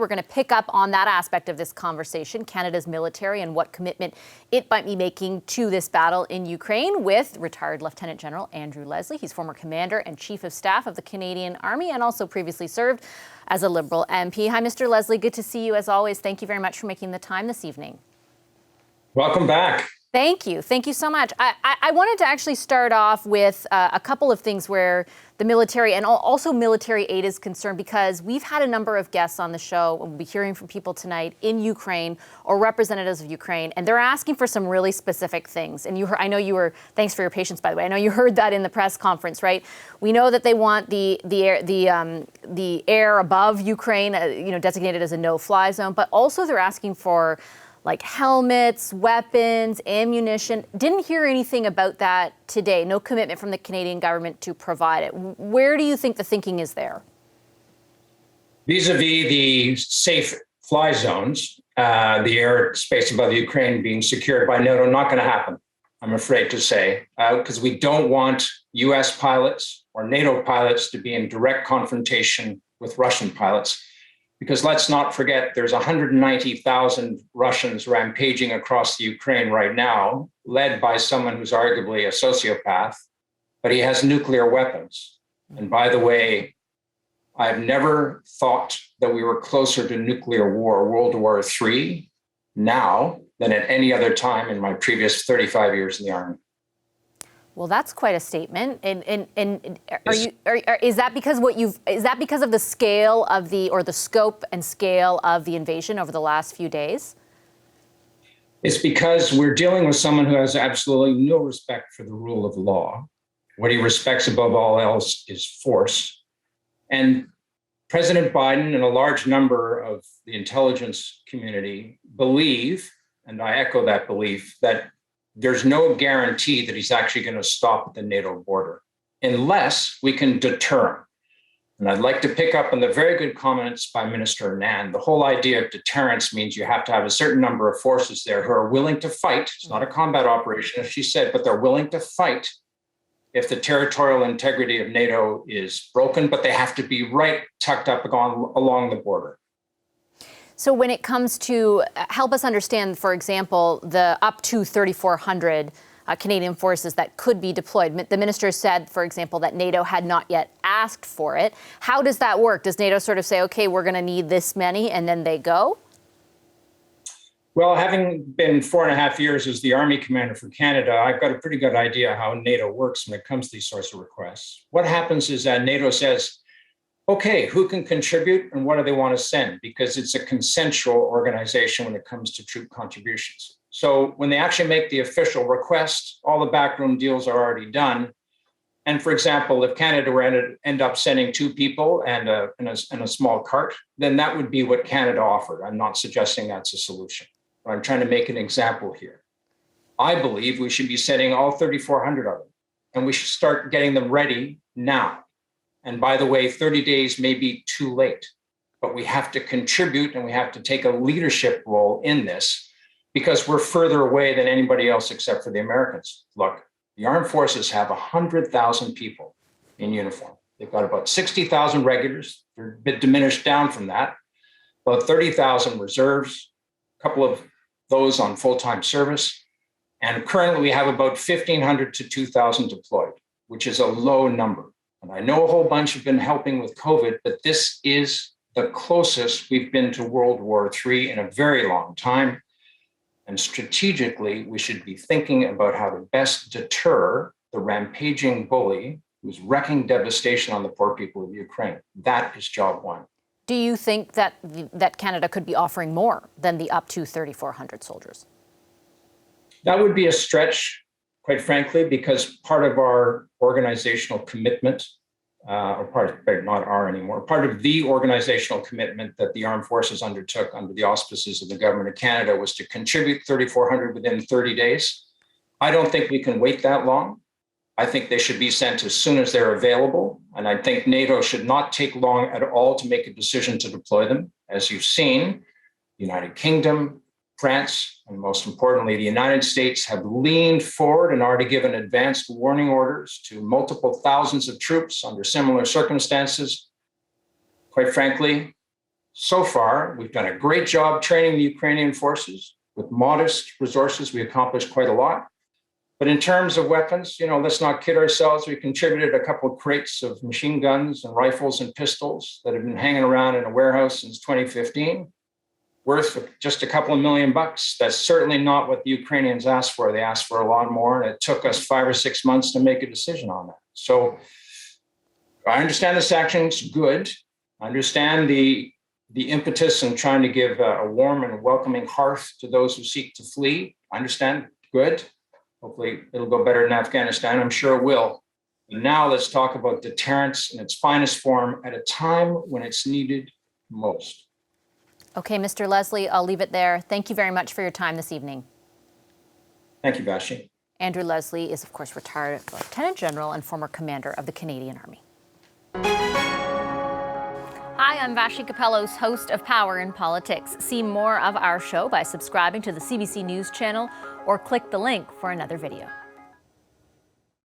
We're going to pick up on that aspect of this conversation, Canada's military and what commitment it might be making to this battle in Ukraine, with retired Lieutenant General Andrew Leslie. He's former commander and chief of staff of the Canadian Army and also previously served as a Liberal MP. Hi, Mr. Leslie. Good to see you as always. Thank you very much for making the time this evening. Welcome back. Thank you. Thank you so much. I wanted to actually start off with a couple of things where the military and also military aid is concerned, because we've had a number of guests on the show, and we'll be hearing from people tonight in Ukraine or representatives of Ukraine, and they're asking for some really specific things. And I know you were, thanks for your patience, by the way. I know you heard that in the press conference, right? We know that they want the air above Ukraine, designated as a no-fly zone, but also they're asking for like helmets, weapons, ammunition. Didn't hear anything about that today. No commitment from the Canadian government to provide it. Where do you think the thinking is there? Vis-a-vis the safe fly zones, the airspace above Ukraine being secured by NATO, not going to happen, I'm afraid to say, because we don't want US pilots or NATO pilots to be in direct confrontation with Russian pilots. Because let's not forget, there's 190,000 Russians rampaging across the Ukraine right now, led by someone who's arguably a sociopath, but he has nuclear weapons. And by the way, I've never thought that we were closer to nuclear war, World War III, now than at any other time in my previous 35 years in the Army. Well, that's quite a statement. And is that because of the scale of the scope and scale of the invasion over the last few days? It's because we're dealing with someone who has absolutely no respect for the rule of law. What he respects above all else is force. And President Biden and a large number of the intelligence community believe, and I echo that belief, that there's no guarantee that he's actually going to stop at the NATO border unless we can deter him. And I'd like to pick up on the very good comments by Minister Anand. The whole idea of deterrence means you have to have a certain number of forces there who are willing to fight. It's not a combat operation, as she said, but they're willing to fight if the territorial integrity of NATO is broken, but they have to be right tucked up along the border. So when it comes to help us understand, for example, the up to 3,400 Canadian forces that could be deployed. The minister said, for example, that NATO had not yet asked for it. How does that work? Does NATO sort of say, okay, we're going to need this many, and then they go? Well, having been 4.5 years as the Army commander for Canada, I've got a pretty good idea how NATO works when it comes to these sorts of requests. What happens is that NATO says, okay, who can contribute and what do they want to send? Because it's a consensual organization when it comes to troop contributions. So when they actually make the official request, all the backroom deals are already done. And for example, if Canada were to end up sending 2 people and a small cart, then that would be what Canada offered. I'm not suggesting that's a solution, but I'm trying to make an example here. I believe we should be sending all 3,400 of them, and we should start getting them ready now. And by the way, 30 days may be too late, but we have to contribute and we have to take a leadership role in this because we're further away than anybody else except for the Americans. Look, the armed forces have 100,000 people in uniform. They've got about 60,000 regulars. They're a bit diminished down from that, about 30,000 reserves, a couple of those on full-time service. And currently we have about 1,500 to 2,000 deployed, which is a low number. And I know a whole bunch have been helping with COVID, but this is the closest we've been to World War III in a very long time. And strategically, we should be thinking about how to best deter the rampaging bully who's wreaking devastation on the poor people of Ukraine. That is job one. Do you think that Canada could be offering more than the up to 3,400 soldiers? That would be a stretch, quite frankly, because part of our organizational commitment, part of the organizational commitment that the armed forces undertook under the auspices of the government of Canada was to contribute 3,400 within 30 days. I don't think we can wait that long. I think they should be sent as soon as they're available. And I think NATO should not take long at all to make a decision to deploy them. As you've seen, the United Kingdom, France, and most importantly, the United States have leaned forward and already given advanced warning orders to multiple thousands of troops under similar circumstances. Quite frankly, So far, we've done a great job training the Ukrainian forces. With modest resources, we accomplished quite a lot. But in terms of weapons, let's not kid ourselves. We contributed a couple of crates of machine guns and rifles and pistols that have been hanging around in a warehouse since 2015, worth just a couple of $1 million. That's certainly not what the Ukrainians asked for. They asked for a lot more, and it took us 5 or 6 months to make a decision on that. So I understand the sanctions, good. I understand the impetus in trying to give a warm and welcoming hearth to those who seek to flee. I understand, good. Hopefully it'll go better in Afghanistan. I'm sure it will. And now let's talk about deterrence in its finest form at a time when it's needed most. Okay, Mr. Leslie, I'll leave it there. Thank you very much for your time this evening. Thank you, Vashti. Andrew Leslie is, of course, retired Lieutenant General and former commander of the Canadian Army. Hi, I'm Vashti Capellos, host of Power in Politics. See more of our show by subscribing to the CBC News channel or click the link for another video.